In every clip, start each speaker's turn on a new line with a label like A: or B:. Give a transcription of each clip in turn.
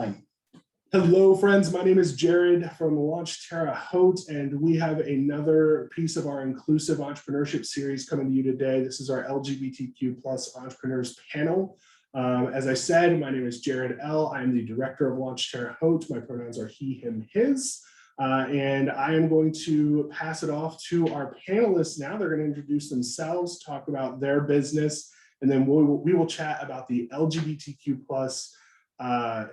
A: Fine.
B: Hello, friends. My name is Jared from Launch Terre Haute, and we have another piece of our inclusive entrepreneurship series coming to you today. This is our LGBTQ plus entrepreneurs panel. As I said, my name is Jared L. I am the director of Launch Terre Haute. My pronouns are he, him, his. And I am going to pass it off to our panelists now. They're going to introduce themselves, talk about their business, and then we will chat about the LGBTQ plus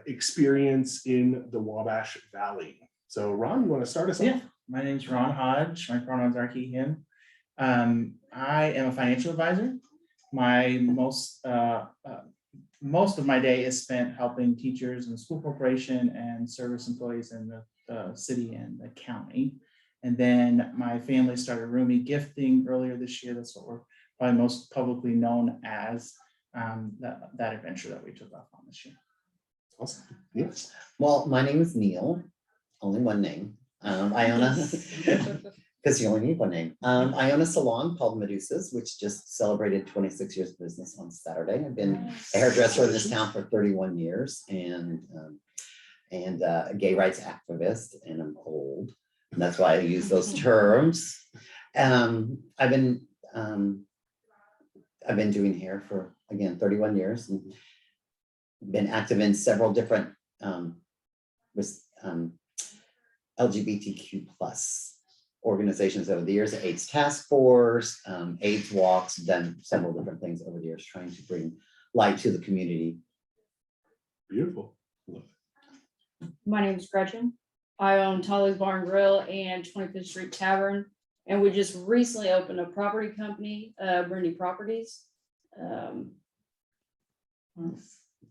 B: experience in the Wabash Valley. So Ron, you want to start us off?
C: My name is Ron Hodge. My pronouns are he, him. I am a financial advisor. My most of my day is spent helping teachers in the school corporation and service employees in the city and the county. And then my family started Rumi Gifting earlier this year. That's what we're probably most publicly known as, that adventure that we took off on this year.
B: Awesome. Yes.
A: Well, my name is Neil, only one name. I own a, because you only need one name. I own a salon called Medusas, which just celebrated 26 years of business on Saturday. I've been a hairdresser in this town for 31 years and a gay rights activist, and I'm old. And that's why I use those terms. I've been doing hair for, again, 31 years and been active in several different LGBTQ plus organizations over the years, the AIDS Task Force, AIDS Walks, done several different things over the years, trying to bring light to the community.
B: Beautiful.
D: My name is Gretchen. I own Tolly's Bar and Grill and 25th Street Tavern. And we just recently opened a property company, Brandy Properties.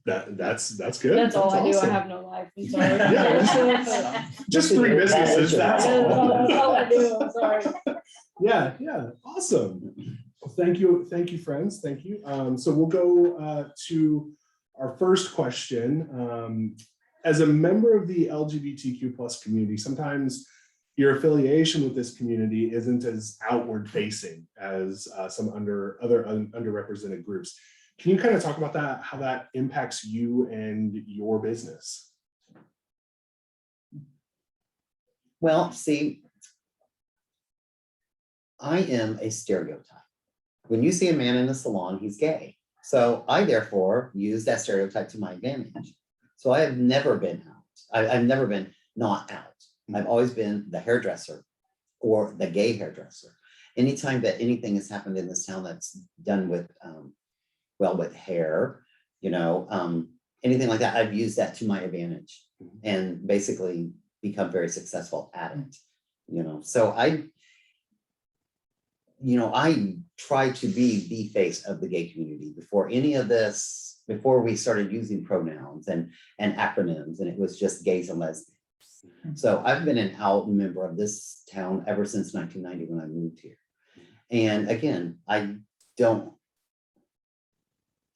B: That's good.
D: That's all I do.
B: awesome.
D: I have no life. I'm sorry.
B: Yeah. Just 3 businesses. That's all.
D: That's all I do. I'm sorry.
B: Yeah. Awesome. Well, thank you, friends. Thank you. So we'll go to our first question. As a member of the LGBTQ plus community, sometimes your affiliation with this community isn't as outward facing as some other underrepresented groups. Can you kind of talk about that, how that impacts you and your business?
A: Well, see, I am a stereotype. When you see a man in a salon, he's gay. So I therefore use that stereotype to my advantage. So I have never been out. I've never been not out. I've always been the hairdresser or the gay hairdresser. Anytime that anything has happened in this town that's done with, with hair, anything like that, I've used that to my advantage and basically become very successful at it. So I try to be the face of the gay community before any of this. Before we started using pronouns and acronyms, and it was just gays and lesbians. So I've been an out member of this town ever since 1990 when I moved here. And again, I don't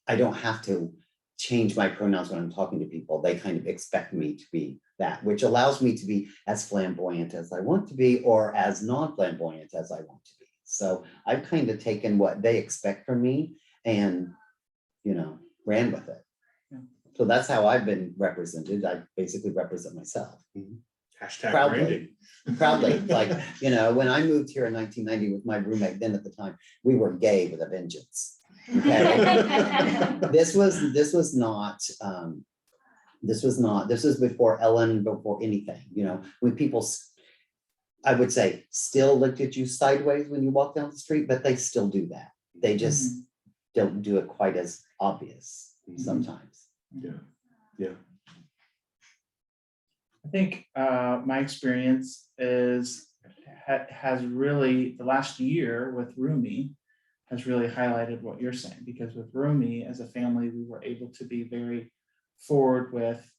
A: have to change my pronouns when I'm talking to people. They kind of expect me to be that, which allows me to be as flamboyant as I want to be or as non-flamboyant as I want to be. So I've kind of taken what they expect from me and, ran with it.
C: Yeah.
A: So that's how I've been represented. I basically represent myself.
B: Hashtag
A: Proudly.
B: branding.
A: Proudly, like, when I moved here in 1990 with my roommate, then at the time, we were gay with a vengeance. Okay. This was before Ellen, before anything, when people, I would say, still looked at you sideways when you walk down the street, but they still do that. They just don't do it quite as obvious sometimes.
B: Yeah.
C: I think my experience has really, the last year with Rumi has really highlighted what you're saying, because with Rumi as a family, we were able to be very forward with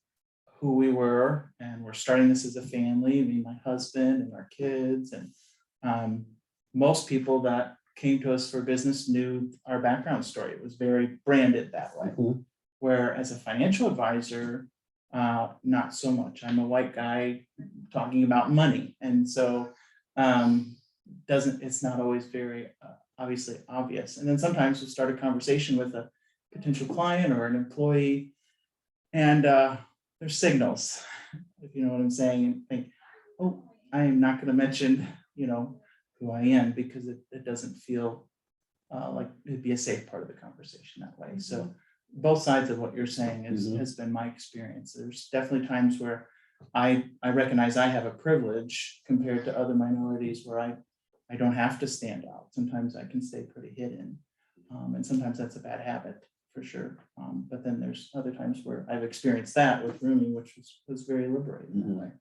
C: who we were, and we're starting this as a family, me, my husband and our kids, and most people that came to us for business knew our background story. It was very branded that way. Where as a financial advisor, not so much. I'm a white guy talking about money, and so it's not always very obviously obvious. And then sometimes we'll start a conversation with a potential client or an employee, and there's signals, if you know what I'm saying, and think, oh, I am not going to mention, who I am, because it doesn't feel like it'd be a safe part of the conversation that way. So both sides of what you're saying has been my experience. There's definitely times where I recognize I have a privilege compared to other minorities where I don't have to stand out. Sometimes I can stay pretty hidden. And sometimes that's a bad habit for sure. But then there's other times where I've experienced that with rooming, which was very liberating that way.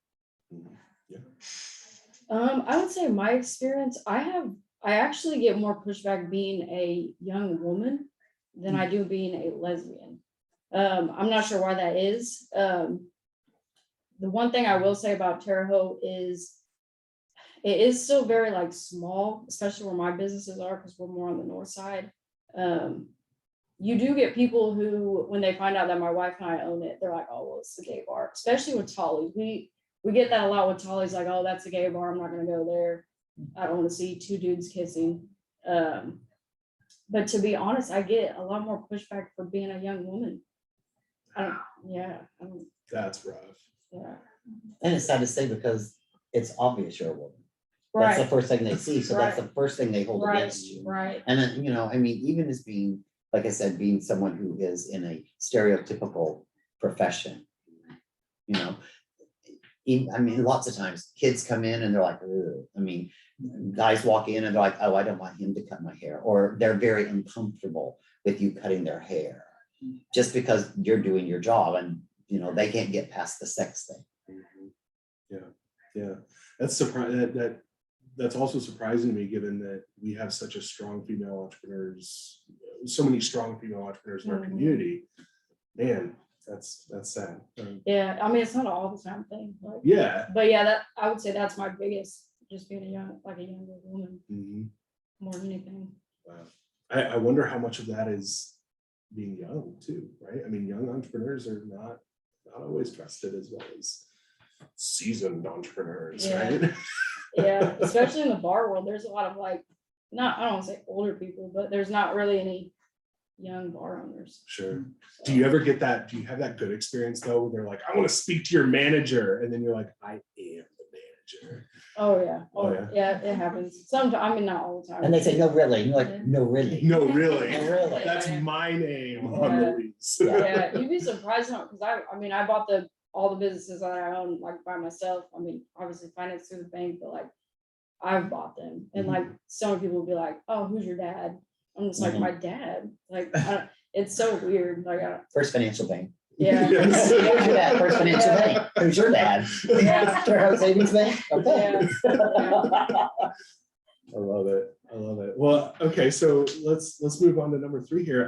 D: I would say my experience, I actually get more pushback being a young woman than I do being a lesbian. I'm not sure why that is. The one thing I will say about Terre Haute is it is still very like small, especially where my businesses are, because we're more on the north side. You do get people who, when they find out that my wife and I own it, they're like, oh, well, it's the gay bar, especially with Tolly's. We get that a lot with Tolly's, like, oh, that's a gay bar, I'm not gonna go there. I don't want to see two dudes kissing. But to be honest, I get a lot more pushback for being a young woman.
B: That's rough.
D: Yeah.
A: And it's sad to say because it's obvious you're a woman. That's the
D: Right,
A: first thing they see. So that's the first thing they hold
D: right,
A: against you.
D: right.
A: And then, I mean, even as being, like I said, being someone who is in a stereotypical profession, I mean, lots of times kids come in and they're like, ugh. I mean, guys walk in and they're like, oh, I don't want him to cut my hair, or they're very uncomfortable with you cutting their hair just because you're doing your job, and they can't get past the sex thing.
B: Yeah, that's surprising. That's also surprising to me, given that we have such a strong female entrepreneurs, so many strong female entrepreneurs in our community. Man, that's sad.
D: Yeah, I mean, it's not an all the time thing. Like,
B: Yeah.
D: but yeah, that I would say that's my biggest, just being a younger woman more than anything.
B: Wow. I wonder how much of that is being young too, right? I mean, young entrepreneurs are not always trusted as well as seasoned entrepreneurs, right?
D: Yeah, especially in the bar world, there's a lot of I don't want to say older people, but there's not really any young bar owners.
B: Sure.
D: So.
B: Do you ever get that? Do you have that good experience though? Where they're like, I want to speak to your manager. And then you're like, I am the manager.
D: Oh yeah. Yeah, it happens. Sometimes, I mean, not all the time.
A: And they say, no, really. And you're like, no, really.
B: No, really.
A: No, really.
B: That's my name on the lease.
D: Yeah, you'd be surprised because I bought all the businesses that I own by myself. I mean, obviously financed through the bank, but I've bought them. And some people will be like, oh, who's your dad? I'm just like, my dad. It's so weird.
A: First Financial Bank.
D: Yeah.
B: Yes.
A: Who's your dad? First Financial Bank. Who's your dad?
D: Yeah.
A: Terre Haute Savings Bank. Okay.
B: I love it. Well, okay, so let's move on to number 3 here.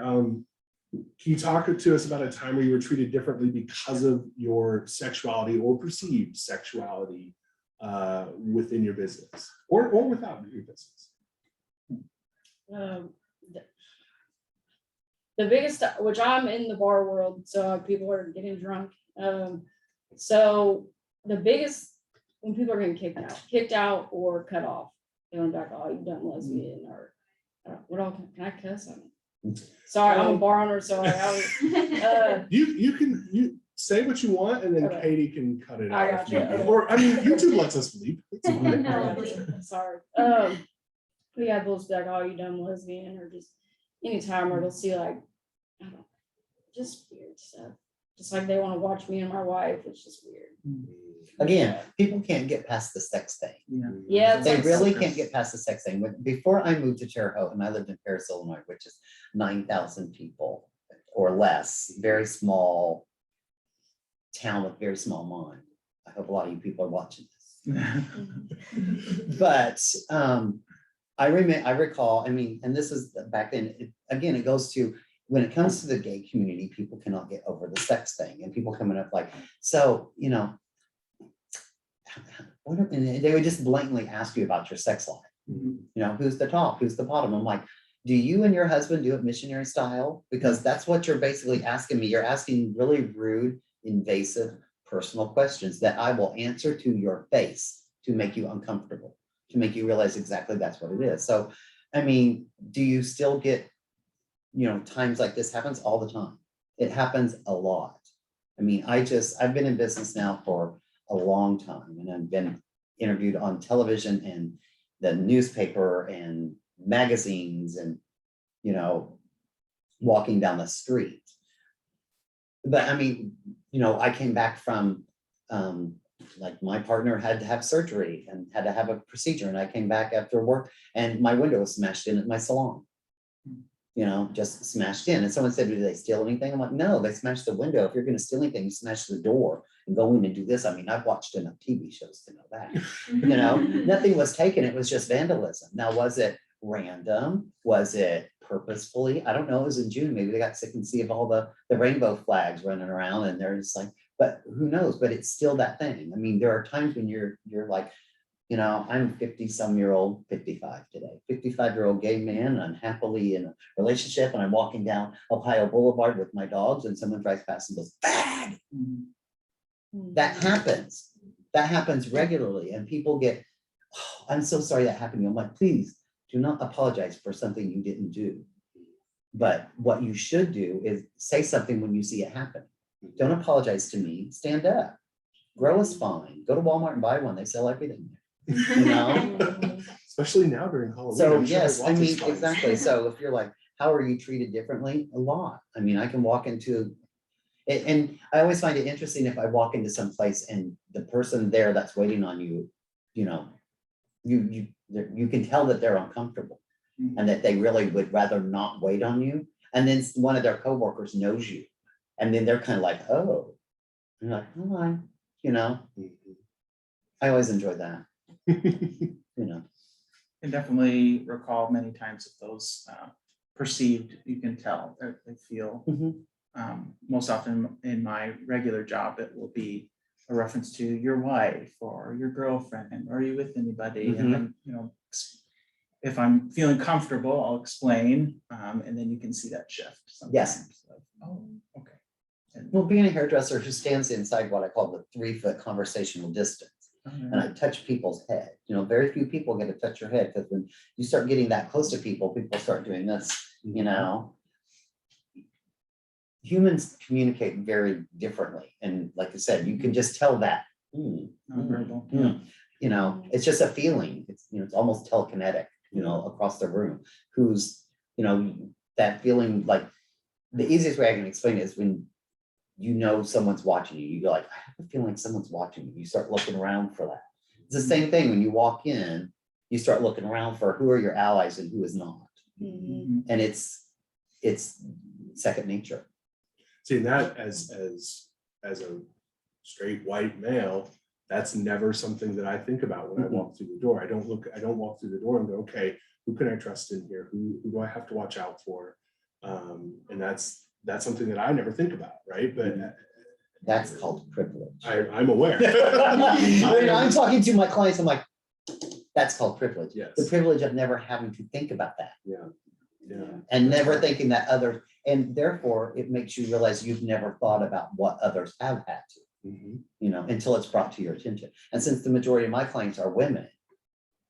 B: Can you talk to us about a time where you were treated differently because of your sexuality or perceived sexuality within your business or without your business?
D: The biggest, which I'm in the bar world, so people are getting drunk. So the biggest, when people are getting kicked out or cut off, they're back, oh, you done lesbian or what else? Can I cuss? Sorry, I'm a bar owner, so
B: You can say what you want, and then Katie can cut it
D: I
B: out.
D: got you.
B: Or I mean, YouTube lets us bleep.
D: sorry. We had those like, oh, you done lesbian, or just anytime where they'll see I don't know, just weird stuff. Just they want to watch me and my wife. It's just weird.
A: Again, people can't get past the sex thing.
D: Yeah,
A: They really can't get past the sex thing. Before I moved to Terre Haute, and I lived in Paris, Illinois, which is 9,000 people or less, very small town with very small mind. I hope a lot of you people are watching this. But I recall, I mean, and this is back then, it goes to, when it comes to the gay community, people cannot get over the sex thing, and people coming up so, and they would just blatantly ask you about your sex life. Who's the top, who's the bottom? I'm like, do you and your husband do it missionary style? Because that's what you're basically asking me. You're asking really rude, invasive, personal questions that I will answer to your face to make you uncomfortable, to make you realize exactly that's what it is. So, I mean, do you still get, times like this happens all the time? It happens a lot. I mean, I've been in business now for a long time, and I've been interviewed on television and the newspaper and magazines and, you know, walking down the street. But I mean, you know, I came back from, like my partner had to have surgery and had to have a procedure, and I came back after work and my window was smashed in at my salon. You know, just smashed in. And someone said, did they steal anything? I'm like, no, they smashed the window. If you're gonna steal anything, you smash the door and go in and do this. I mean, I've watched enough TV shows to know that. You know, nothing was taken. It was just vandalism. Now, was it random? Was it purposefully? I don't know. It was in June. Maybe they got sick and see of all the rainbow flags running around, and they're just like, but who knows? But it's still that thing. I mean, there are times when you're like, you know, I'm 50-some-year-old, 55 today, 55-year-old gay man, and I'm happily in a relationship, and I'm walking down Ohio Boulevard with my dogs, and someone drives past and goes, bad. That happens. That happens regularly, and people get, oh, I'm so sorry that happened to you. I'm like, please do not apologize for something you didn't do. But what you should do is say something when you see it happen. Don't apologize to me. Stand up. Grow a spine. Go to Walmart and buy one. They sell everything there. You know?
B: Especially now during Halloween.
A: So
B: I'm sure
A: yes,
B: there's
A: I
B: lots of
A: mean,
B: spines.
A: exactly. So if you're like, how are you treated differently? A lot. I mean, I can walk into, and I always find it interesting if I walk into some place and the person there that's waiting on you, you know, you can tell that they're uncomfortable and that they really would rather not wait on you. And then one of their coworkers knows you. And then they're kind of like, oh, and you're like, oh, you know, I always enjoy that. You know,
C: I definitely recall many times of those perceived, you can tell that they feel. Most often in my regular job, it will be a reference to your wife or your girlfriend, or are you with anybody? And then, you know, if I'm feeling comfortable, I'll explain, and then you can see that shift sometimes.
A: Yes.
C: Like, oh, okay. And,
A: well, being a hairdresser who stands inside what I call the 3-foot conversational distance, and I touch people's head. You know, very few people get to touch your head, because when you start getting that close to people, people start doing this, you know. Humans communicate very differently. And like I said, you can just tell that.
C: nonverbal.
A: You know, it's just a feeling. It's, you know, it's almost telekinetic, you know, across the room. Who's, you know, that feeling, like the easiest way I can explain it is when you know someone's watching you, you go like, I have a feeling like someone's watching you. You start looking around for that. It's the same thing when you walk in, you start looking around for who are your allies and who is not. And it's second nature.
B: Seeing that as a straight white male, that's never something that I think about when I walk through the door. I don't walk through the door and go, okay, who can I trust in here? Who do I have to watch out for? And that's something that I never think about, right? But
A: That's called privilege.
B: I'm aware.
A: When I'm talking to my clients, I'm like, that's called privilege.
B: Yes.
A: The privilege of never having to think about that.
B: Yeah.
A: And never thinking that others, and therefore it makes you realize you've never thought about what others have had to, you know, until it's brought to your attention. And since the majority of my clients are women,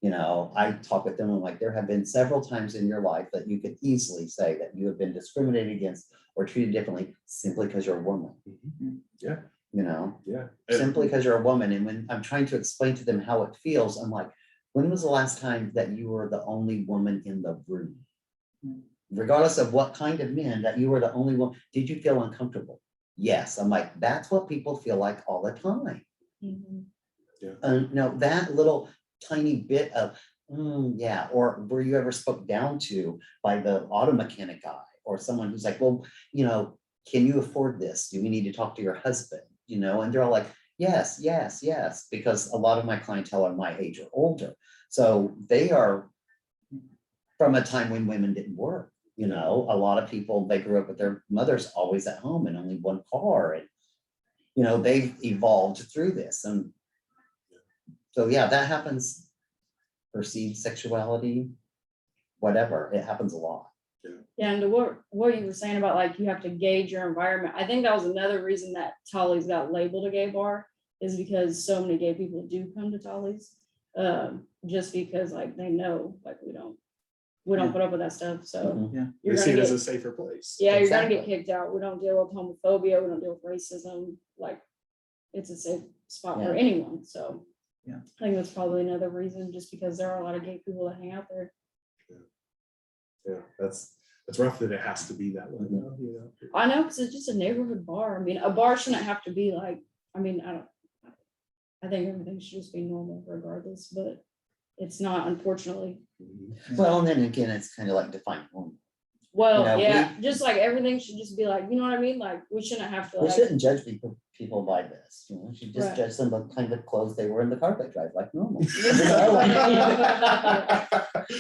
A: you know, I talk with them and like, there have been several times in your life that you could easily say that you have been discriminated against or treated differently simply because you're a woman.
B: Yeah.
A: You know,
B: Yeah.
A: simply because you're a woman. And when I'm trying to explain to them how it feels, I'm like, when was the last time that you were the only woman in the room? Regardless of what kind of men, that you were the only one, did you feel uncomfortable? Yes. I'm like, that's what people feel like all the time. No, that little tiny bit of, yeah, or were you ever spoke down to by the auto mechanic guy or someone who's like, well, you know, can you afford this? Do we need to talk to your husband? You know, and they're all like, yes, yes, yes, because a lot of my clientele are my age or older. So they are from a time when women didn't work. You know, a lot of people, they grew up with their mothers always at home and only one car. And, you know, they've evolved through this. And so, yeah, that happens. Perceived sexuality, whatever, it happens a lot.
D: Yeah, and to what you were saying about like you have to gauge your environment, I think that was another reason that Tolly's got labeled a gay bar, is because so many gay people do come to Tolly's, just because like they know like we don't we don't
C: Yeah.
D: put up with that stuff, so.
A: Mhm.
C: Yeah.
D: You're
B: They see
D: gonna
B: it as
D: get,
B: a safer place.
D: yeah, you're gonna get
A: Exactly.
D: kicked out. We don't deal with homophobia, we don't deal with racism, like, it's a safe spot for
A: Yeah.
D: anyone, so.
C: Yeah.
D: I think that's probably another reason, just because there are a lot of gay people that hang out there.
B: Yeah, that's rough that it has to be that way.
A: Mhm.
B: though, you know?
D: I know, because it's just a neighborhood bar. I mean, a bar shouldn't have to be like, I mean, I think everything should just be normal regardless, but it's not, unfortunately.
B: Mhm.
A: Well, and then again, it's kind of like defining normal.
D: Well,
A: You know,
D: yeah, just like everything should just be like, you know what I mean? Like, we shouldn't have to
A: We
D: like,
A: shouldn't judge people by this, you know, we should just
D: Right.
A: judge them by kind of clothes they were in the carpet drive, like normal.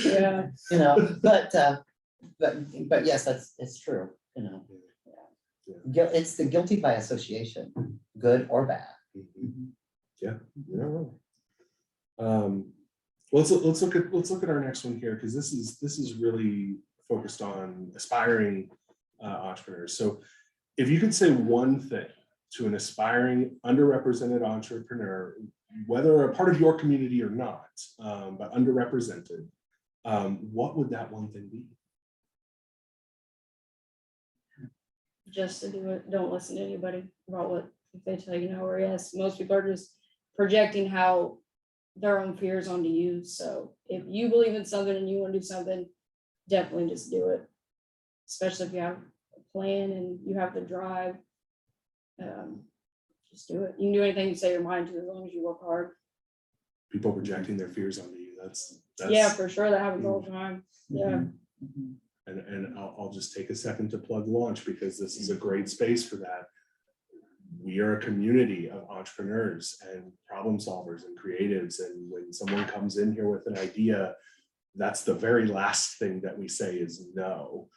D: yeah,
A: You know, but yes, it's true, you know. It's the guilty by association, good or bad.
B: Mhm. Yeah, you're not wrong. Let's look at our next one here, because this is really focused on aspiring entrepreneurs. So if you could say one thing to an aspiring underrepresented entrepreneur, whether a part of your community or not, but underrepresented, what would that one thing be?
D: just to do it. Don't listen to anybody about what if they tell you no or yes. Most people are just projecting how their own fears onto you. So if you believe in something and you want to do something, definitely just do it. Especially if you have a plan and you have the drive. Just do it. You can do anything you say your mind to as long as you work hard.
B: People projecting their fears onto you. That's
D: Yeah, for sure. That happens all the time. Yeah.
C: Mhm.
B: and I'll just take a second to plug Launch, because this is a great space for that. We are a community of entrepreneurs and problem solvers and creatives. And when someone comes in here with an idea, that's the very last thing that we say is no.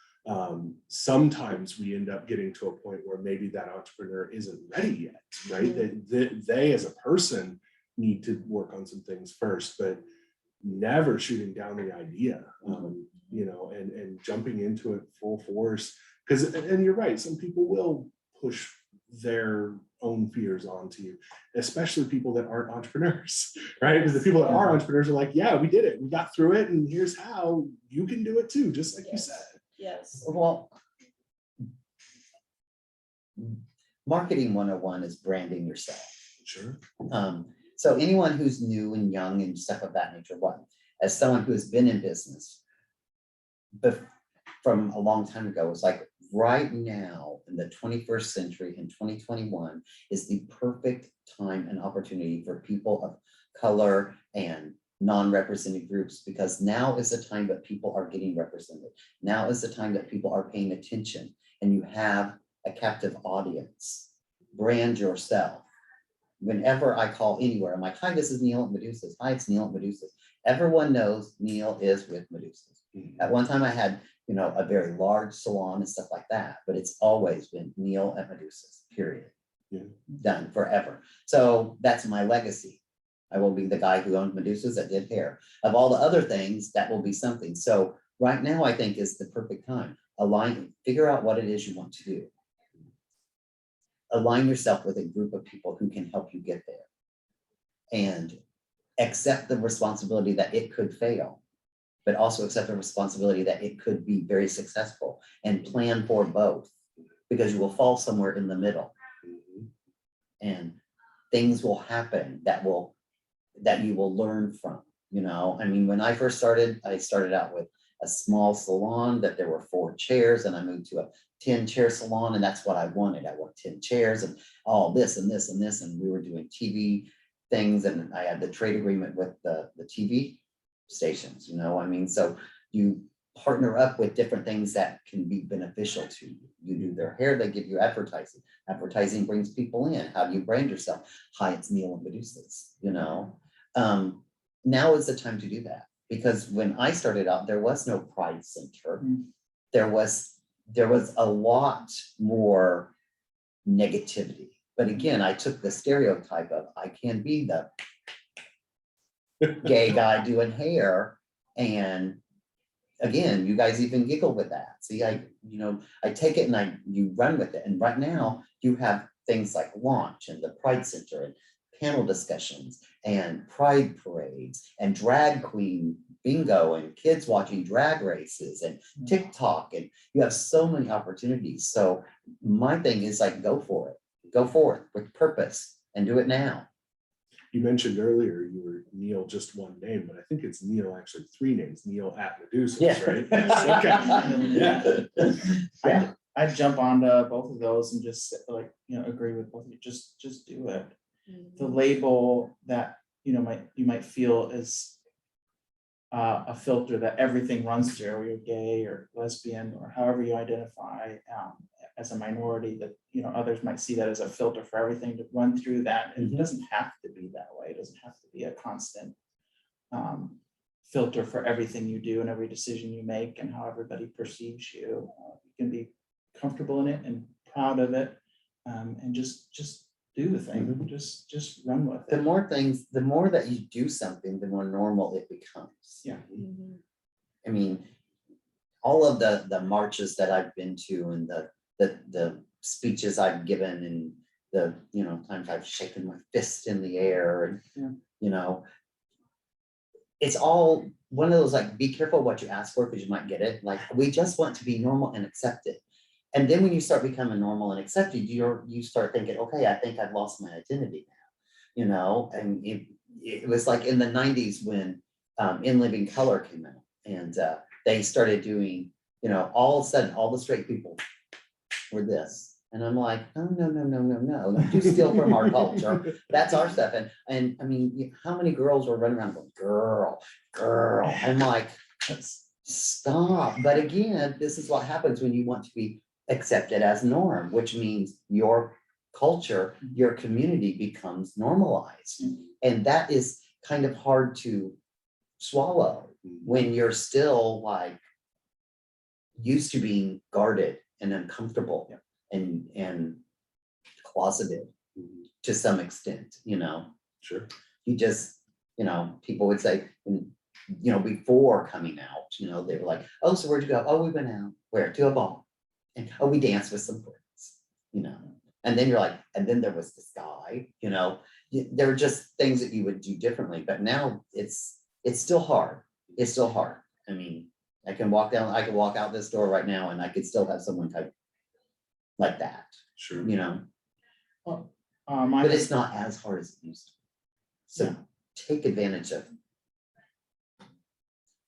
B: Sometimes we end up getting to a point where maybe that entrepreneur isn't ready yet, right? They as a person need to work on some things first, but never shooting down the idea, you know, and jumping into it full force. Because, and you're right, some people will push their own fears onto you, especially people that aren't entrepreneurs, right? Because the people that are entrepreneurs are like, yeah, we did it, we got through it, and here's how you can do it too, just like you
D: Yes.
B: said.
D: Yes.
A: Well, marketing 101 is branding yourself.
B: Sure.
A: So anyone who's new and young and stuff of that nature, as someone who has been in business from a long time ago, it's like right now in the 21st century in 2021 is the perfect time and opportunity for people of color and non-represented groups, because now is the time that people are getting represented. Now is the time that people are paying attention, and you have a captive audience. Brand yourself. Whenever I call anywhere, I'm like, hi, this is Neil at Medusa's. Hi, it's Neil at Medusa's. Everyone knows Neil is with Medusa's. At one time I had, you know, a very large salon and stuff like that, but it's always been Neil at Medusa's, period.
B: Yeah.
A: Done forever. So that's my legacy. I will be the guy who owned Medusa's that did hair. Of all the other things, that will be something. So right now I think is the perfect time. Figure out what it is you want to do. Align yourself with a group of people who can help you get there, and accept the responsibility that it could fail, but also accept the responsibility that it could be very successful, and plan for both, because you will fall somewhere in the middle and things will happen that you will learn from, you know. I mean, when I first started, I started out with a small salon that there were 4 chairs, and I moved to a 10-chair salon, and that's what I wanted. I want 10 chairs and all this and this and this, and we were doing TV things, and I had the trade agreement with the TV stations, you know. I mean, so you partner up with different things that can be beneficial to you. You do their hair, they give you advertising. Advertising brings people in. How do you brand yourself? Hi, it's Neil and Medusa's, you know. Now is the time to do that, because when I started out, there was no Pride Center. There was a lot more negativity. But again, I took the stereotype of I can be the gay guy doing hair, and again, you guys even giggle with that. See, I take it and you run with it. And right now you have things like Launch and the Pride Center and panel discussions and pride parades and drag queen bingo and kids watching drag races and TikTok, and you have so many opportunities. So my thing is like, go for it, go forth with purpose and do it now.
B: You mentioned earlier you were Neil, just one name, but I think it's Neil, actually 3 names, Neil at Medusa,
A: Yeah.
B: right? Okay. Yeah.
C: I'd jump onto both of those and just like, agree with both of you, just do it. The label that, you might feel is a filter that everything runs through, or you're gay or lesbian, or however you identify as a minority, that, others might see that as a filter for everything to run through that. And it doesn't have to be that way. It doesn't have to be a constant filter for everything you do and every decision you make and how everybody perceives you. You can be comfortable in it and proud of it, and just do the thing. Just run with it.
A: The more that you do something, the more normal it becomes.
C: Yeah.
A: I mean, all of the marches that I've been to, and the speeches I've given, and the times I've shaken my fist in the air, and it's all one of those, like, be careful what you ask for because you might get it. Like, we just want to be normal and accepted. And then when you start becoming normal and accepted, you start thinking, okay, I think I've lost my identity now, and it was like in the 90s when In Living Color came out, and they started doing, all of a sudden, all the straight people were this. And I'm like, oh, no, you steal from our culture. That's our stuff. And I mean, how many girls were running around going, girl. I'm like, stop. But again, this is what happens when you want to be accepted as norm, which means your culture, your community becomes normalized. And that is kind of hard to swallow when you're still like used to being guarded and uncomfortable and closeted to some extent,
B: Sure.
A: You just, people would say, before coming out, they were like, oh, so where'd you go? Oh, we went out. Where? To a ball. And oh, we danced with some friends, and then you're like, and then there was this guy, there were just things that you would do differently. But now it's still hard. It's still hard. I mean, I could walk out this door right now and I could still have someone type like that,
B: Sure.
C: Well,
A: but it's not as hard as it used to. So
C: Yeah.
A: take advantage of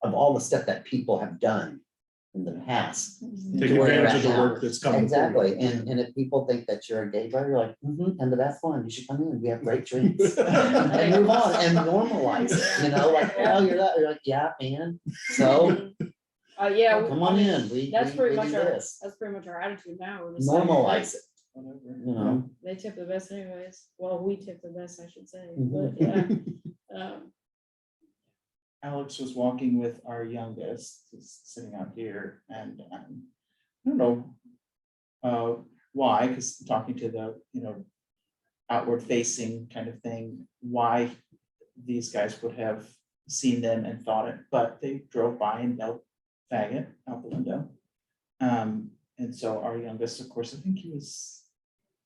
A: all the stuff that people have done in the past.
B: Take
A: to where you're
B: advantage of
A: at
B: the
A: now.
B: work that's coming.
A: Exactly.
B: forward.
A: And if people think that you're a gay bar, you're like, and the best one, you should come in. We have great drinks. And move on and normalize it, like, oh, you're that, you're like, yeah, man. So
D: Yeah.
A: come on in.
D: That's
A: we
D: pretty
A: do
D: much
A: this.
D: that's pretty much our attitude now. We're just like,
A: Normalize it,
C: whatever.
D: They tip the best anyways. Well, we tip the best, I should say.
A: Mhm.
D: But yeah.
C: Alex was walking with our youngest, who's sitting out here, and I don't know why, because talking to the outward facing kind of thing, why these guys would have seen them and thought it, but they drove by and yelled faggot out the window. And so our youngest, of course, I think he was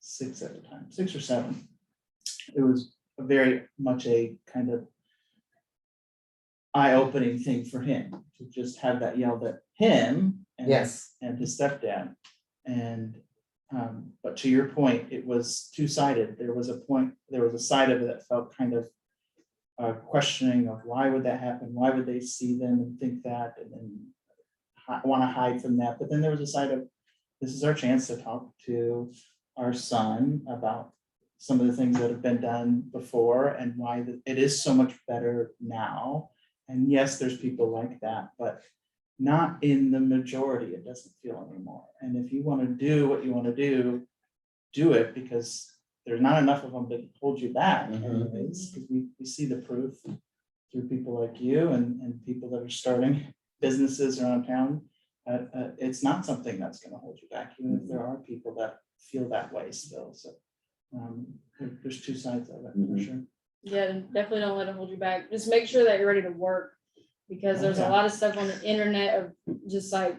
C: 6 at the time, 6 or 7. It was very much a kind of eye-opening thing for him to just have that yelled at him and,
A: Yes.
C: and his stepdad. And but to your point, it was two-sided. There was a side of it that felt kind of questioning of why would that happen? Why would they see them and think that, and then want to hide from that? But then there was a side of, this is our chance to talk to our son about some of the things that have been done before and why it is so much better now. And yes, there's people like that, but not in the majority. It doesn't feel anymore. And if you want to do what you want to do it, because there's not enough of them to hold you back. Anyways, because we see the proof through people like you and people that are starting businesses around town. It's not something that's going to hold you back, even if there are people that feel that way still. So there's two sides of it for sure.
D: Yeah, definitely don't let it hold you back. Just make sure that you're ready to work, because there's a lot of stuff on the internet of just like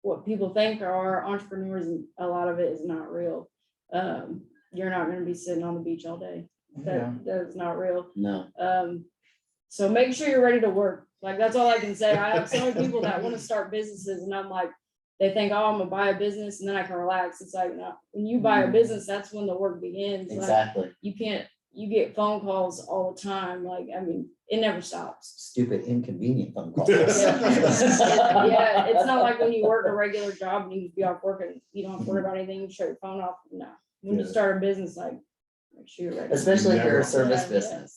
D: what people think are entrepreneurs, and a lot of it is not real. You're not going to be sitting on the beach all day. That's not real.
A: No.
D: So make sure you're ready to work. Like, that's all I can say. I have so many people that want to start businesses and I'm like, they think, oh, I'm gonna buy a business and then I can relax. It's like, no, when you buy a business, that's when the work begins. Like,
A: Exactly.
D: you get phone calls all the time. Like, I mean, it never stops.
A: Stupid, inconvenient phone calls.
D: Yeah, it's not like when you work a regular job and you be off work and you don't have to worry about anything, you shut your phone off. No, when you
B: Yeah.
D: start a business, like, make sure you're ready.
A: Especially if you're a
B: Never.
A: service
D: Yeah, yeah.
A: business.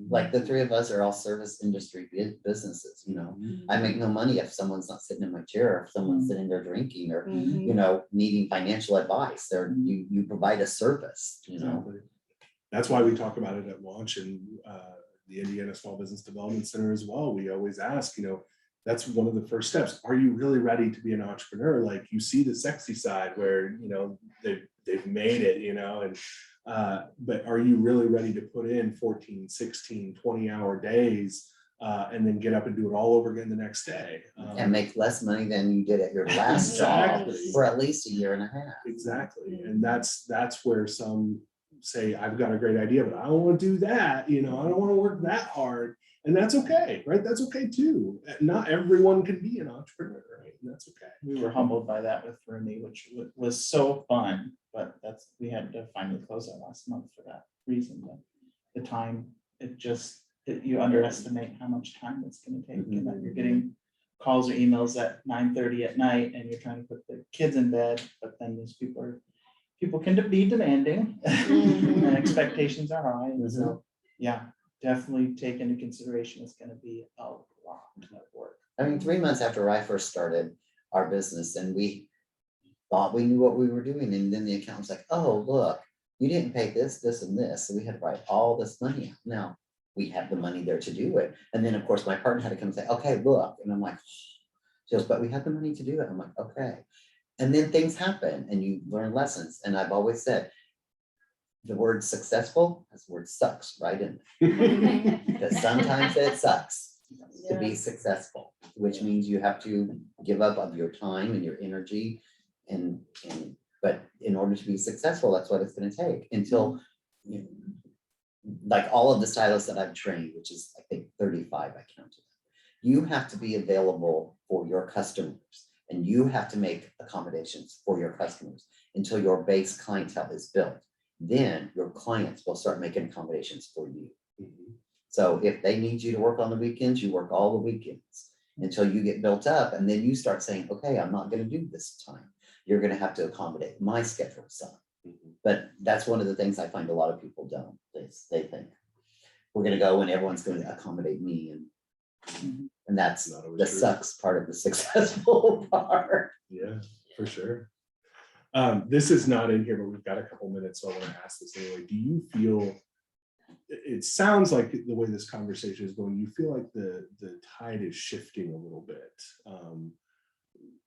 A: Like the three of us are all service industry businesses, you know. I make no money if someone's not sitting in my chair, or if someone's sitting there drinking or,
D: Mhm.
A: you know, needing financial advice. There, you provide a service, you know.
B: Exactly. That's why we talk about it at launch and the Indiana Small Business Development Center as well. We always ask, you know, that's one of the first steps. Are you really ready to be an entrepreneur? Like, you see the sexy side where, you know, they've made it, you know, and but are you really ready to put in 14, 16, 20-hour days and then get up and do it all over again the next day?
A: And make less money than you did at your last job
B: Exactly.
A: for at least a year and a half.
B: Exactly. And that's where some say, I've got a great idea, but I don't want to do that. You know, I don't want to work that hard. And that's okay, right? That's okay too. Not everyone can be an entrepreneur, right? And that's okay.
C: We were humbled by that with Rumi, which was so fun, but we had to finally close that last month for that reason. The time, you underestimate how much time it's gonna take, and that you're getting calls or emails at 9:30 at night and you're trying to put the kids in bed, but then those people can be demanding and expectations are high. And so, yeah, definitely take into consideration it's gonna be a lot of work.
A: I mean, 3 months after I first started our business and we thought we knew what we were doing. And then the accountant's like, oh, look, you didn't pay this, this, and this. So we had to write all this money out. Now we have the money there to do it. And then of course my partner had to come and say, okay, look. And I'm like, she goes, but we have the money to do it. I'm like, okay. And then things happen and you learn lessons. And I've always said, the word successful has the word sucks right in there. Because sometimes it sucks to be successful, which means you have to give up of your time and your energy but in order to be successful, that's what it's going to take until, you know, like all of the stylists that I've trained, which is I think 35, I counted. You have to be available for your customers and you have to make accommodations for your customers until your base clientele is built. Then your clients will start making accommodations for you. So if they need you to work on the weekends, you work all the weekends until you get built up. And then you start saying, okay, I'm not going to do this time. You're going to have to accommodate my schedule, son. But that's one of the things I find a lot of people don't. They think we're going to go and everyone's going to accommodate me. And that's
B: Not always
A: the
B: true.
A: sucks part of the successful part.
B: Yeah, for sure. This is not in here, but we've got a couple minutes, so I want to ask this anyway. Do you feel, it sounds like the way this conversation is going, you feel like the tide is shifting a little bit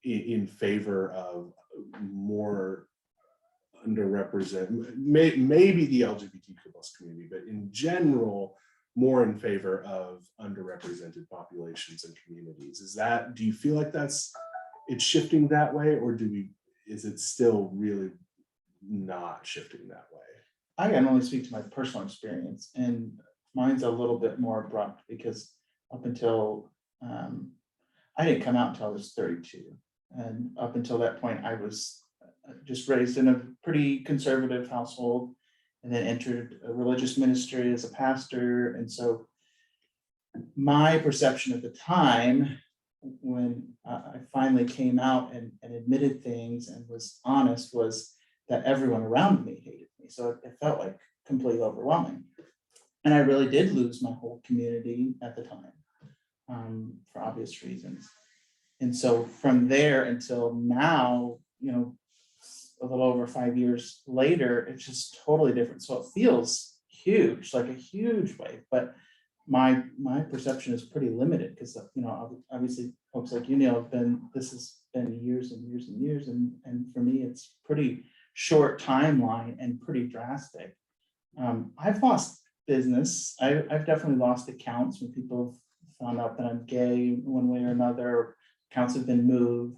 B: in favor of more underrepresented, maybe the LGBTQ plus community, but in general, more in favor of underrepresented populations and communities? Do you feel like it's shifting that way, or is it still really not shifting that way?
C: I can only speak to my personal experience, and mine's a little bit more abrupt because up until I didn't come out until I was 32, and up until that point I was just raised in a pretty conservative household, and then entered a religious ministry as a pastor. And so my perception at the time when I finally came out and admitted things and was honest was that everyone around me hated me. So it felt like completely overwhelming. And I really did lose my whole community at the time for obvious reasons. And so from there until now, you know, a little over 5 years later, it's just totally different. So it feels huge, like a huge wave, but my perception is pretty limited because, you know, obviously folks like you, Neil, this has been years and years and years. And for me, it's pretty short timeline and pretty drastic. I've lost business. I've definitely lost accounts when people have found out that I'm gay one way or another. Accounts have been moved.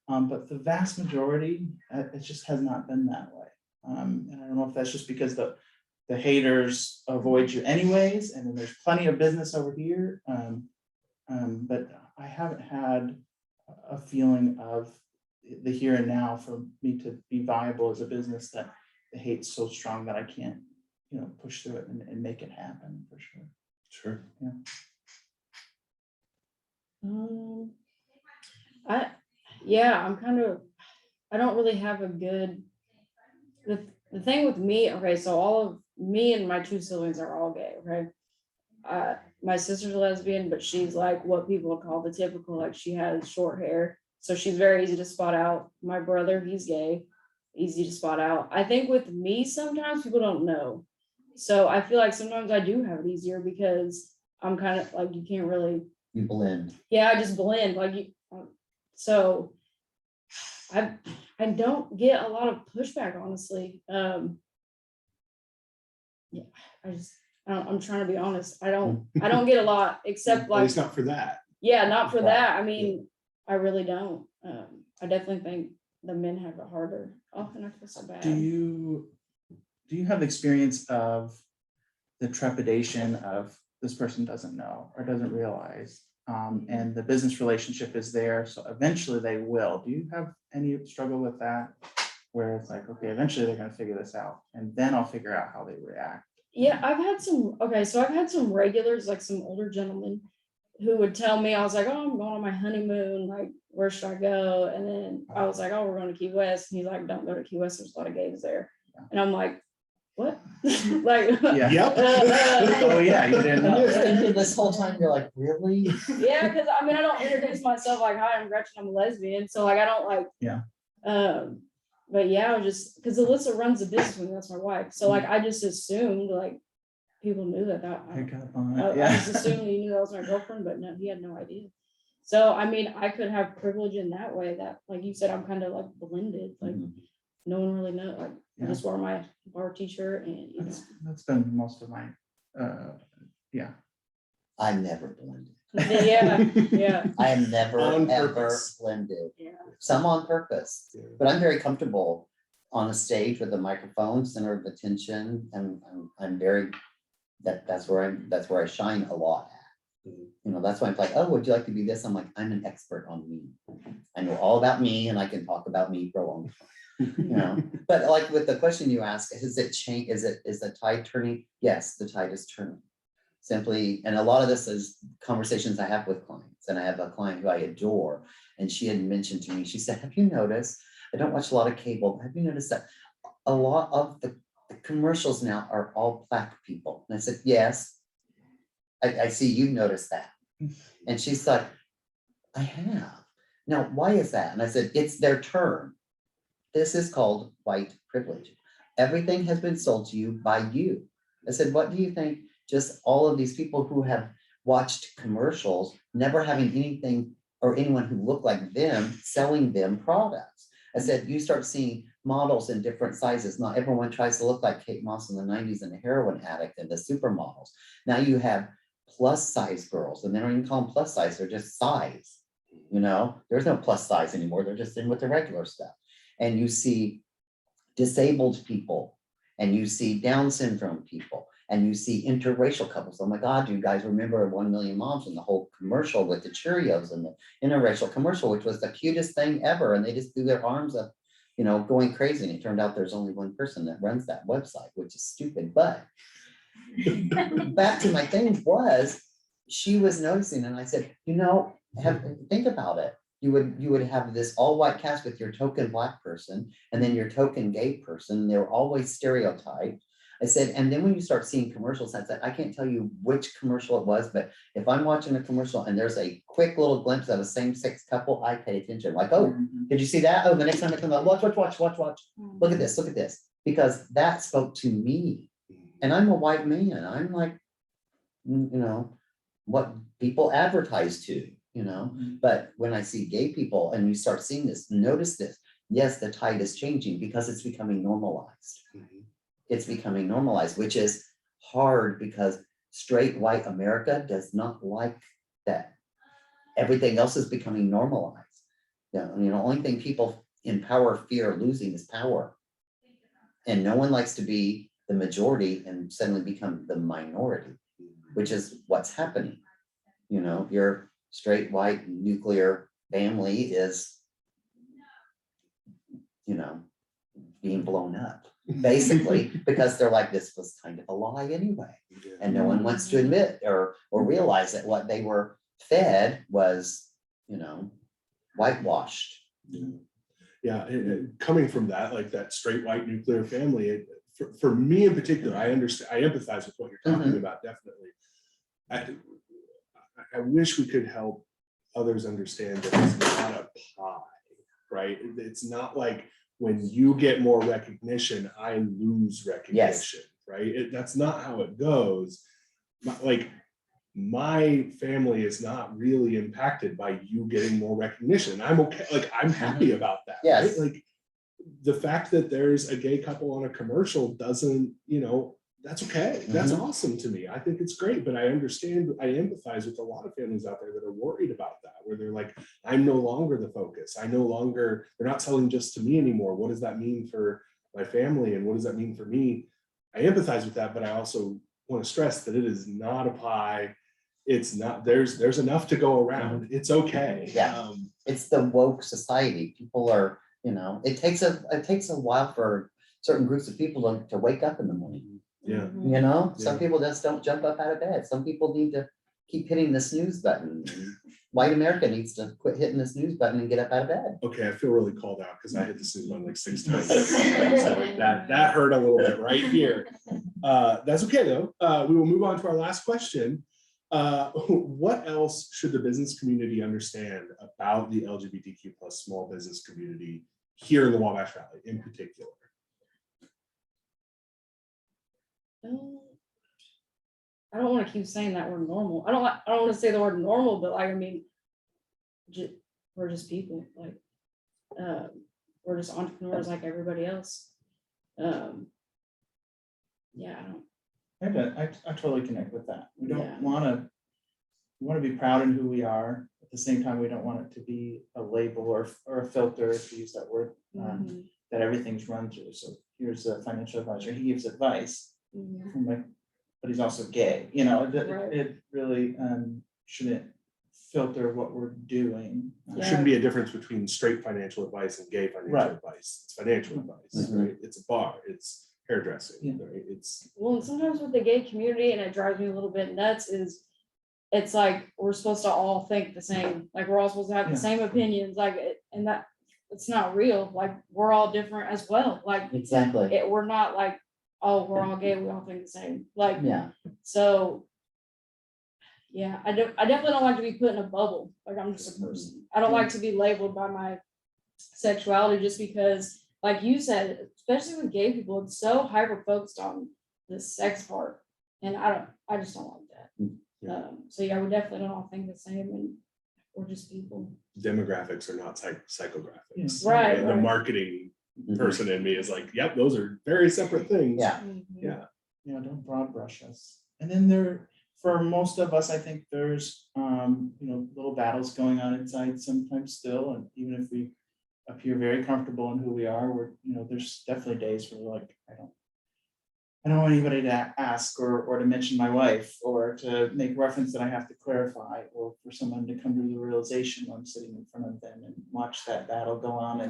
C: But the vast majority, it just has not been that way. And I don't know if that's just because the the haters avoid you anyways, and then there's plenty of business over here. But I haven't had a feeling of the here and now for me to be viable as a business that the hate's so strong that I can't, push through it and make it happen for sure.
B: Sure.
D: I don't really have a good, the thing with me, okay, so all of me and my two siblings are all gay, okay? My sister's a lesbian, but she's like what people would call the typical, like she has short hair, so she's very easy to spot out. My brother, he's gay, easy to spot out. I think with me, sometimes people don't know. So I feel like sometimes I do have it easier because I'm kind of like, you can't really,
A: You blend.
D: yeah, I just blend like you. So I don't get a lot of pushback, honestly. Yeah, I'm trying to be honest. I don't get a lot, except
B: At
D: like,
B: least not for that.
D: yeah, not for
A: Right.
D: that. I mean, I really don't. I definitely think the men have it harder. Oh, and I feel so bad.
C: Do you have experience of the trepidation of this person doesn't know or doesn't realize, and the business relationship is there, so eventually they will? Do you have any struggle with that, where it's like, okay, eventually they're going to figure this out, and then I'll figure out how they react?
D: Yeah, I've had some regulars, like some older gentlemen who would tell me, I was like, oh, I'm going on my honeymoon, like, where should I go? And then I was like, oh, we're going to Key West. And he's like, don't go to Key West, there's a lot of gays there. And I'm like, what? Like,
C: Yeah.
B: Yep.
C: Oh yeah, you didn't
A: And you're
C: know.
A: thinking this whole time, you're like, really?
D: yeah, because I mean, I don't introduce myself like, hi, I'm Gretchen, I'm a lesbian. So like, I don't like,
C: Yeah.
D: But yeah, I was just, because Alyssa runs a business with me, that's my wife. So like, I just assumed like people knew that.
C: Pick up on
D: I
C: it. Yeah.
D: just assumed he knew that was my girlfriend, but no, he had no idea. So I mean, I could have privilege in that way, that like you said, I'm kind of like blended, like
A: Mhm.
D: no one really knows. Like I
C: Yeah.
D: just wear my bar t-shirt and
C: That's been most of my, yeah.
A: I never blended.
D: yeah.
A: I have never,
B: On
A: ever
B: purpose.
A: blended.
D: Yeah.
A: Some on purpose,
B: Yeah.
A: but I'm very comfortable on a stage with a microphone, center of attention, and I'm very, that's where I shine a lot at.
B: Mhm.
A: That's why I'm like, oh, would you like to be this? I'm like, I'm an expert on me. I know all about me and I can talk about me for a long time. But like with the question you asked, is the tide turning? Yes, the tide is turning. Simply, and a lot of this is conversations I have with clients, and I have a client who I adore, and she had mentioned to me, she said, have you noticed, I don't watch a lot of cable, but have you noticed that a lot of the commercials now are all Black people? And I said, yes, I see you've noticed that. And she's like, I have. Now, why is that? And I said, it's their turn. This is called white privilege. Everything has been sold to you by you. I said, what do you think? Just all of these people who have watched commercials, never having anything or anyone who looked like them selling them products. I said, you start seeing models in different sizes. Not everyone tries to look like Kate Moss in the 90s and a heroin addict and the supermodels. Now you have plus size girls, and they don't even call them plus size, they're just size. There's no plus size anymore. They're just in with the regular stuff. And you see disabled people, and you see Down syndrome people, and you see interracial couples. Oh my God, do you guys remember 1 Million Moms and the whole commercial with the Cheerios and the interracial commercial, which was the cutest thing ever. And they just threw their arms up, going crazy. And it turned out there's only one person that runs that website, which is stupid. But back to my thing was, she was noticing, and I said, think about it. You would have this all white cast with your token Black person and then your token gay person. They were always stereotyped. I said, and then when you start seeing commercials, I said, I can't tell you which commercial it was, but if I'm watching a commercial and there's a quick little glimpse of a same-sex couple, I pay attention. Like, oh, did you see that? Oh, the next time it comes out, watch. Look at this. Because that spoke to me. And I'm a white man. I'm like, what people advertise to, But when I see gay people and you start seeing this, notice this, yes, the tide is changing because it's becoming normalized. It's becoming normalized, which is hard because straight white America does not like that. Everything else is becoming normalized. Only thing people in power fear losing is power. And no one likes to be the majority and suddenly become the minority, which is what's happening. You know, your straight white nuclear family is, you know, being blown up basically because they're like, this was kind of a lie anyway. And no one wants to admit or realize that what they were fed was, you know, whitewashed.
B: Yeah, coming from that, like that straight white nuclear family, for me in particular, I understand, I empathize with what you're talking about, definitely. I wish we could help others understand that it's not a pie, right? It's not like when you get more recognition, I lose recognition, right? That's not how it goes. Like, my family is not really impacted by you getting more recognition. I'm okay, like I'm happy about that.
A: Yes.
B: Right? Like the fact that there's a gay couple on a commercial doesn't, you know, that's okay. That's awesome to me. I think it's great, but I understand, I empathize with a lot of families out there that are worried about that, where they're like, I'm no longer the focus. I no longer, they're not selling just to me anymore. What does that mean for my family? And what does that mean for me? I empathize with that, but I also want to stress that it is not a pie. It's not, there's enough to go around. It's okay.
A: Yeah. It's the woke society. People are, you know, it takes a while for certain groups of people to wake up in the morning.
B: Yeah.
A: You know, some
B: Yeah.
A: people just don't jump up out of bed. Some people need to keep hitting the snooze button. White America needs to quit hitting the snooze button and get up out of bed.
B: Okay, I feel really called out because I hit the snooze button like 6 times. So that hurt a little bit right here. That's okay though. We will move on to our last question. What else should the business community understand about the LGBTQ plus small business community here in the Wabash Valley in particular?
D: I don't want to keep saying that word normal. I don't want to say the word normal, but like, I mean, we're just people, like, we're just entrepreneurs like everybody else. Yeah,
C: I totally connect with that. We don't
D: Yeah.
C: want to, we want to be proud in who we are. At the same time, we don't want it to be a label or a filter, to use that word, that everything's run through. So here's a financial advisor, he gives advice, from like, but he's also gay, you know, it really shouldn't filter what we're doing.
B: There shouldn't be a difference between straight financial advice and gay financial advice. It's financial advice, right? It's a bar, it's hairdressing, right? It's
D: well, and sometimes with the gay community, and it drives me a little bit nuts, is it's like we're supposed to all think the same, like we're all supposed to have the same opinions, like and that it's not real. Like we're all different as well. Like
A: Exactly.
D: we're not like, oh, we're all gay, we all think the same. Like
A: Yeah.
D: so. Yeah, I definitely don't like to be put in a bubble. Like I'm just a person. I don't like to be labeled by my sexuality just because, like you said, especially with gay people, it's so hyper focused on the sex part, and I just don't like that. So yeah, we definitely don't all think the same, and we're just people.
B: demographics are not psychographics.
D: Right.
B: The marketing person in me is like, yep, those are very separate things.
A: Yeah.
B: Yeah.
C: You know, don't broad brush us. And then for most of us, I think there's, you know, little battles going on inside sometimes still. And even if we appear very comfortable in who we are, you know, there's definitely days where we're like, I don't want anybody to ask or to mention my wife or to make reference that I have to clarify, or for someone to come to the realization when I'm sitting in front of them and watch that battle go on in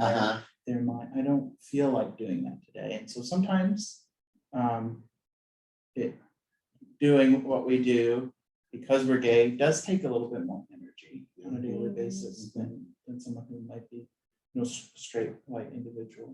C: their mind. I don't feel like doing that today. And so sometimes doing what we do because we're gay does take a little bit more energy on a daily basis than someone who might be, you know, straight white individual.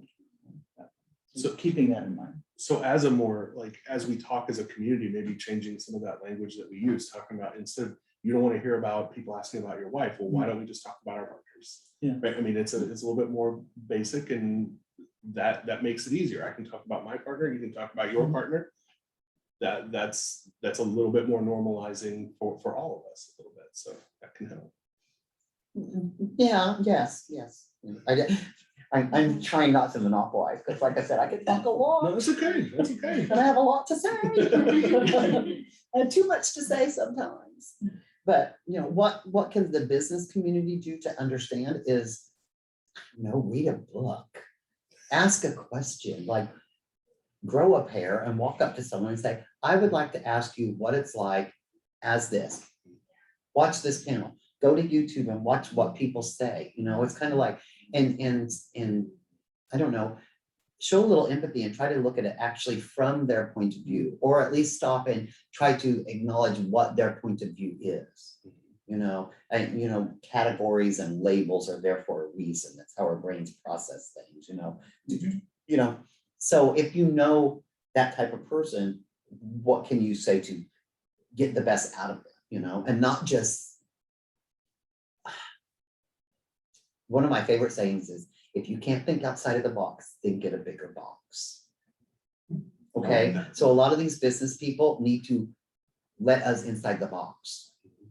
C: So keeping that in mind.
B: So as we talk as a community, maybe changing some of that language that we use, talking about, instead of, you don't want to hear about people asking about your wife, well, why don't we just talk about our partners?
C: Yeah.
B: Right. I mean, it's a little bit more basic, and that makes it easier. I can talk about my partner, you can talk about your partner. That's a little bit more normalizing for all of us a little bit. So that can help.
A: Yeah, yes. I'm trying not to monopolize, because like I said, I could talk a
B: No,
A: lot.
B: that's okay. That's okay.
A: And I have a lot to say. I have too much to say sometimes. But you know, what can the business community do to understand is, you know, read a book, ask a question. Like, grow a pair and walk up to someone and say, I would like to ask you what it's like as this. Watch this panel, go to YouTube and watch what people say, you know, it's kind of like, and I don't know, show a little empathy and try to look at it actually from their point of view, or at least stop and try to acknowledge what their point of view is. You know, and categories and labels are there for a reason. That's how our brains process things, you know. So if you know that type of person, what can you say to get the best out of it, and not just. One of my favorite sayings is, if you can't think outside of the box, then get a bigger box. Okay, so a lot of these business people need to let us inside the box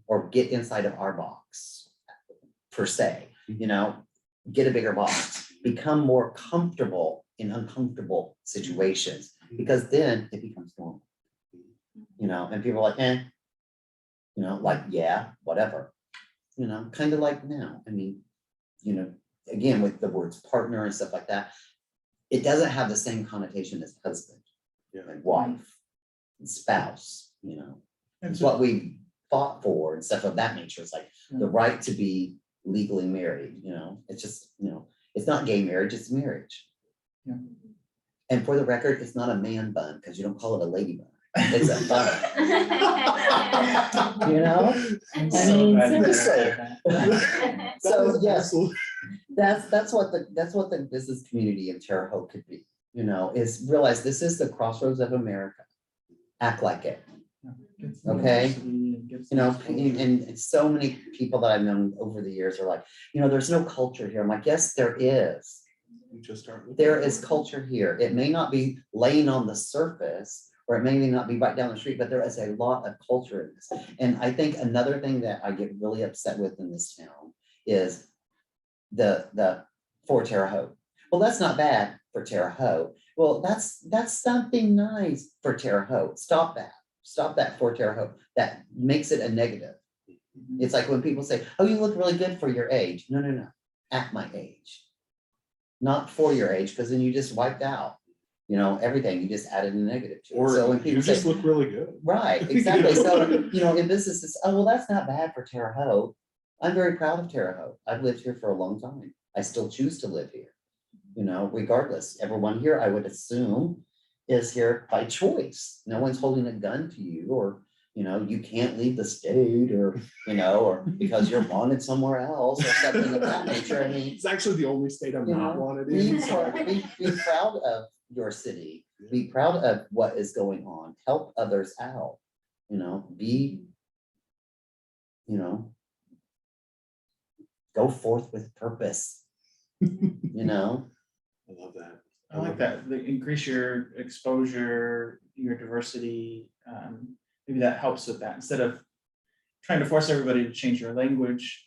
A: or get inside of our box per se, get a bigger box, become more comfortable in uncomfortable situations, because then it becomes normal, and people are like, like, yeah, whatever, kind of like now. I mean, again, with the words partner and stuff like that, it doesn't have the same connotation as husband and wife and spouse, it's what we fought for and stuff of that nature. It's like the right to be legally married, it's just, it's not gay marriage, it's marriage.
C: Yeah.
A: And for the record, it's not a man bun, because you don't call it a lady bun, it's a bun.
C: I'm
A: I
C: so
A: mean,
C: glad you
A: seriously.
C: said that.
A: So yes, that's what the business community in Terre Haute could be, is realize this is the crossroads of America. Act like it.
C: Get some
A: Okay.
C: diversity and get some exposure.
A: And so many people that I've known over the years are like, there's no culture here. I'm like, yes, there is.
B: We just start with
A: There is culture here. It may not be laying on the surface, or it may not be right down the street, but there is a lot of culture in this. And I think another thing that I get really upset with in this town is the for Terre Haute. Well, that's not bad for Terre Haute. Well, that's something nice for Terre Haute. Stop that for Terre Haute. That makes it a negative. It's like when people say, oh, you look really good for your age. No, at my age, not for your age, because then you just wiped out, everything. You just added a negative to it.
B: Or
A: So when
B: you
A: people
B: just
A: say,
B: look really good.
A: right, exactly. So, in businesses, oh, well, that's not bad for Terre Haute. I'm very proud of Terre Haute. I've lived here for a long time. I still choose to live here, regardless. Everyone here, I would assume, is here by choice. No one's holding a gun to you, or, you can't leave the state, or, or because you're wanted somewhere else or something of that nature. I mean,
B: It's actually the only state I'm not wanted
A: be
B: in. So.
A: proud of your city. Be proud of what is going on. Help others out. Be, go forth with purpose.
B: I love that.
C: I like that. Increase your exposure, your diversity. Maybe that helps with that. Instead of trying to force everybody to change your language,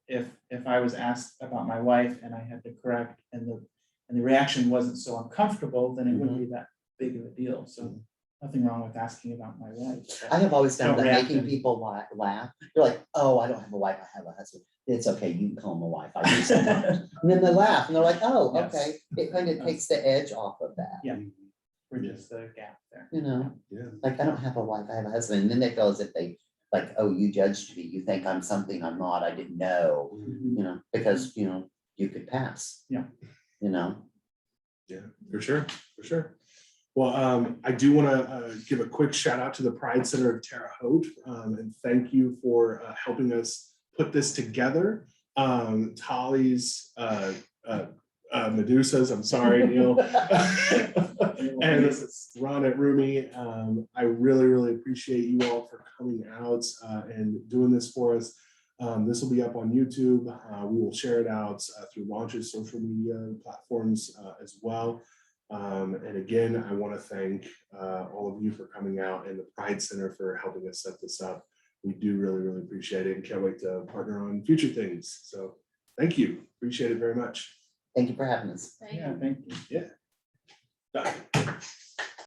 C: if I was asked about my wife and I had to correct, and the reaction wasn't so uncomfortable, then it wouldn't be that big of a deal. So nothing wrong with asking about my wife.
A: I have always found
C: Don't
A: that
C: react
A: making
C: in-
A: people laugh. You're like, oh, I don't have a wife, I have a husband. It's okay, you can call him a wife. I do sometimes. And then they laugh and they're like, oh,
C: Yes.
A: okay. It kind of takes the edge off of that.
C: Yeah. Bridges the gap there.
B: Yeah.
A: Like, I don't have a wife, I have a husband. And then they feel as if they, like, oh, you judged me. You think I'm something I'm not. I didn't know, because, you could pass.
C: Yeah.
B: Yeah, for sure. Well, I do want to give a quick shout out to the Pride Center of Terre Haute, and thank you for helping us put this together. Tali's Medusas, I'm sorry, Neil, and Ron at Rumi. I really appreciate you all for coming out and doing this for us. This will be up on YouTube. We will share it out through Launch's social media platforms as well. And again, I want to thank all of you for coming out, and the Pride Center for helping us set this up. We do really appreciate it, and can't wait to partner on future things. So thank you. Appreciate it very much.
A: Thank you for having us.
C: Yeah, thank you.
B: Bye.